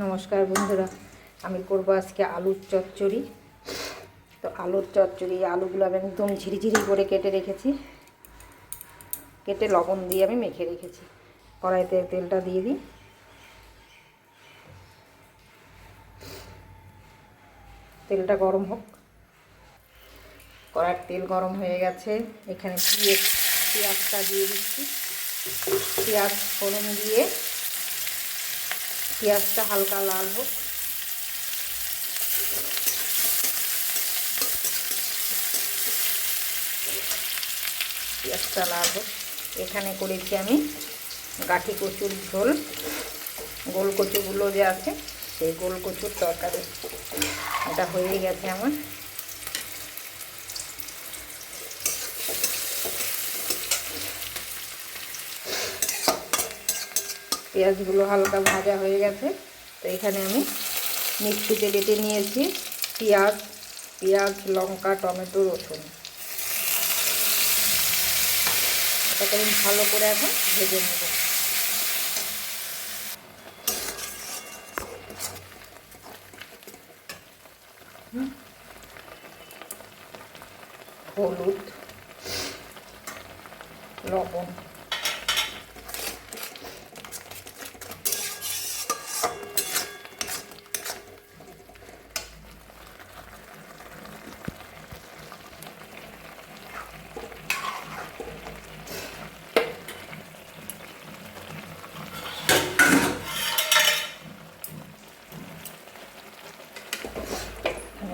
নমস্কার বন্ধুরা, আমি করব আজকে আলুর চচ্চড়ি। তো আলুর চচ্চড়ি, আলুগুলো আমি একদম ঝিরিঝিরি করে কেটে রেখেছি, কেটে লবণ দিয়ে আমি মেখে রেখেছি। কড়াইতে তেলটা দিয়ে দিই। তেলটা গরম হোক। কড়াইয়ের তেল গরম হয়ে গেছে। এখানে পেঁয়াজটা দিয়ে দিচ্ছি। পেঁয়াজ ফোড়ন দিয়ে পেঁয়াজটা হালকা লাল হোক। পেঁয়াজটা লাল হোক। এখানে করেছি আমি গাঠি কচুর ঝোল, গোল কচুগুলো যে আছে সেই গোল কচুর তরকারি। এটা হয়ে গেছে আমার। পেঁয়াজগুলো হালকা ভাজা হয়ে গেছে। তো এখানে আমি মিক্সিতে বেটে নিয়েছি পেঁয়াজ, লঙ্কা, টমেটো, রসুন। এটাকে আমি ভালো করে এখন ভেজে নেব। হলুদ, লবণ,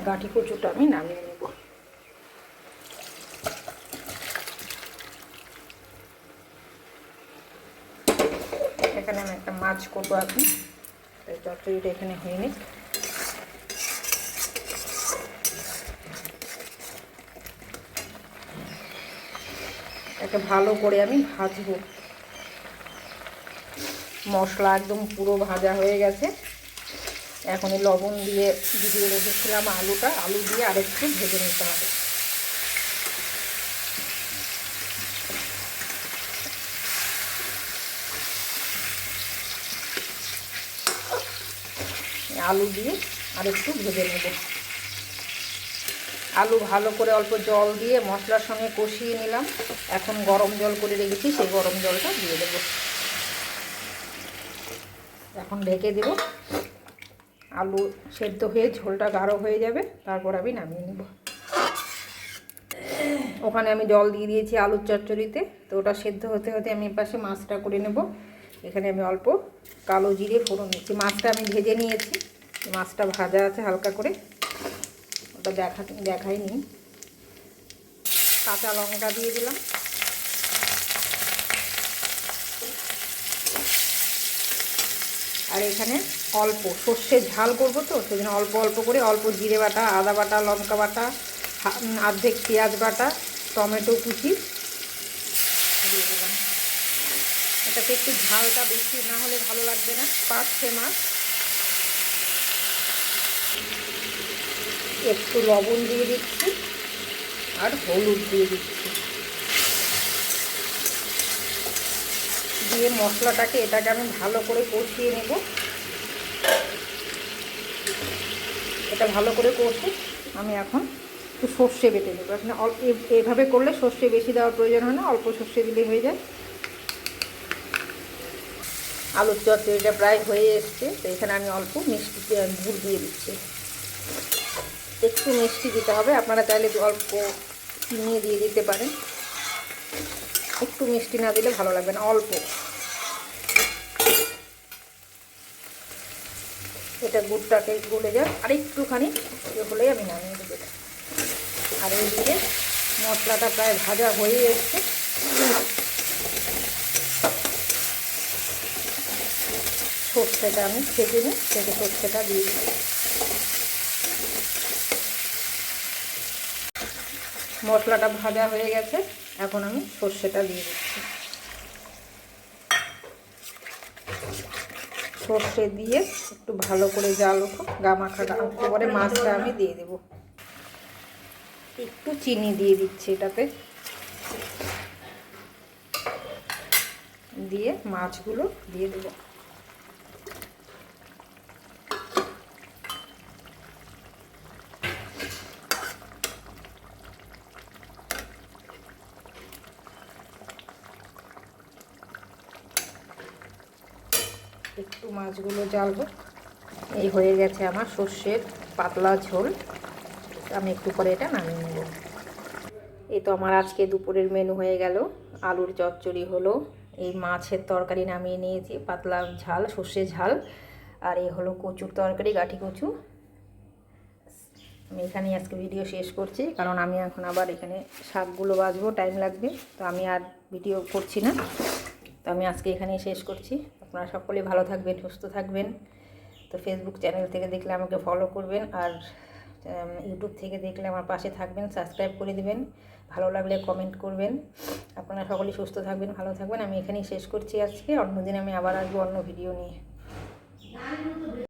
গাঠি কচুটা আমি নামিয়ে নেব। এখানে আমি একটা মাছ করবো এখন। এই চচ্চড়িটা এখানে হয়ে নিক। এটাকে ভালো করে আমি ভাজবো। মশলা একদম পুরো ভাজা হয়ে গেছে। এখন লবণ দিয়ে ভিজিয়ে রেখেছিলাম আলু দিয়ে আরেকটু ভেজে নিতে হবে। আলু দিয়ে আরেকটু ভেজে নেব। আলু ভালো করে অল্প জল দিয়ে মশলার সঙ্গে কষিয়ে নিলাম। এখন গরম জল করে রেখেছি, সেই গরম জলটা দিয়ে দেব। এখন ঢেকে দেব। আলু সেদ্ধ হয়ে ঝোলটা গাঢ় হয়ে যাবে, তারপর আমি নামিয়ে নেব। ওখানে আমি জল দিয়ে দিয়েছি আলুর চচ্চড়িতে। তো ওটা সেদ্ধ হতে হতে আমি পাশে মাছটা করে নেব। এখানে আমি অল্প কালো জিরে ফোড়ন দিচ্ছি। মাছটা আমি ভেজে নিয়েছি, মাছটা ভাজা আছে হালকা করে, ওটা দেখাইনি। কাঁচা লঙ্কা দিয়ে দিলাম। আর এখানে অল্প সর্ষে ঝাল করবো, তো সেজন্য অল্প অল্প করে অল্প জিরে বাটা, আদা বাটা, লঙ্কা বাটা, অর্ধেক পেঁয়াজ বাটা, টমেটো কুচি দিয়ে দিলাম। এটাতে একটু ঝালটা বেশি না হলে ভালো লাগবে না। 5-6 মাছ। একটু লবণ দিয়ে দিচ্ছি আর হলুদ দিয়ে দিচ্ছি। দিয়ে মশলাটাকে এটাকে আমি ভালো করে কষিয়ে নেব। এটা ভালো করে কষে আমি এখন একটু সর্ষে বেটে নেব। এখানে এভাবে করলে সর্ষে বেশি দেওয়ার প্রয়োজন হয় না, অল্প সর্ষে দিলেই হয়ে যায়। আলুর চচ্চড়িটা প্রায় হয়ে এসছে। তো এখানে আমি অল্প মিষ্টি গুড় দিয়ে দিচ্ছি। একটু মিষ্টি দিতে হবে, আপনারা চাইলে অল্প চিনি দিয়ে দিতে পারেন। একটু মিষ্টি না দিলে ভালো লাগবে না, অল্প। এটা গুড়টাকে গলে যাক, আর একটুখানি হলেই আমি নামিয়ে দেবো। আর এইদিকে মশলাটা প্রায় ভাজা হয়ে এসছে। সর্ষেটা আমি ছেঁকে নিই, ছেঁকে সর্ষেটা দিয়ে দিই। মশলাটা ভাজা হয়ে গেছে, এখন আমি সর্ষেটা দিয়ে দিচ্ছি। সর্ষে দিয়ে একটু ভালো করে জাল উঠো, গামাখা পরে মাছটা আমি দিয়ে দেব। একটু চিনি দিয়ে দিচ্ছি এটাতে। দিয়ে মাছগুলো দিয়ে দেবো। একটু মাছগুলো জ্বালবো। এই হয়ে গেছে আমার সর্ষের পাতলা ঝোল। আমি একটু পরে এটা নামিয়ে নেব। এই তো আমার আজকে দুপুরের মেনু হয়ে গেল। আলুর চচ্চড়ি হলো, এই মাছের তরকারি নামিয়ে নিয়েছি, পাতলা ঝাল সর্ষে ঝাল, আর এই হলো কচুর তরকারি, গাঠি কচু। আমি এখানেই আজকে ভিডিও শেষ করছি, কারণ আমি এখন আবার এখানে শাকগুলো বাছবো, টাইম লাগবে। তো আমি আর ভিডিও করছি না। তো আমি আজকে এখানেই শেষ করছি। আপনারা সকলে ভালো থাকবেন, সুস্থ থাকবেন। তো ফেসবুক চ্যানেল থেকে দেখলে আমাকে ফলো করবেন, আর ইউটিউব থেকে দেখলে আমার পাশে থাকবেন, সাবস্ক্রাইব করে দেবেন, ভালো লাগলে কমেন্ট করবেন। আপনারা সকলেই সুস্থ থাকবেন, ভালো থাকবেন। আমি এখানেই শেষ করছি আজকে। অন্যদিন আমি আবার আসবো অন্য ভিডিও নিয়ে।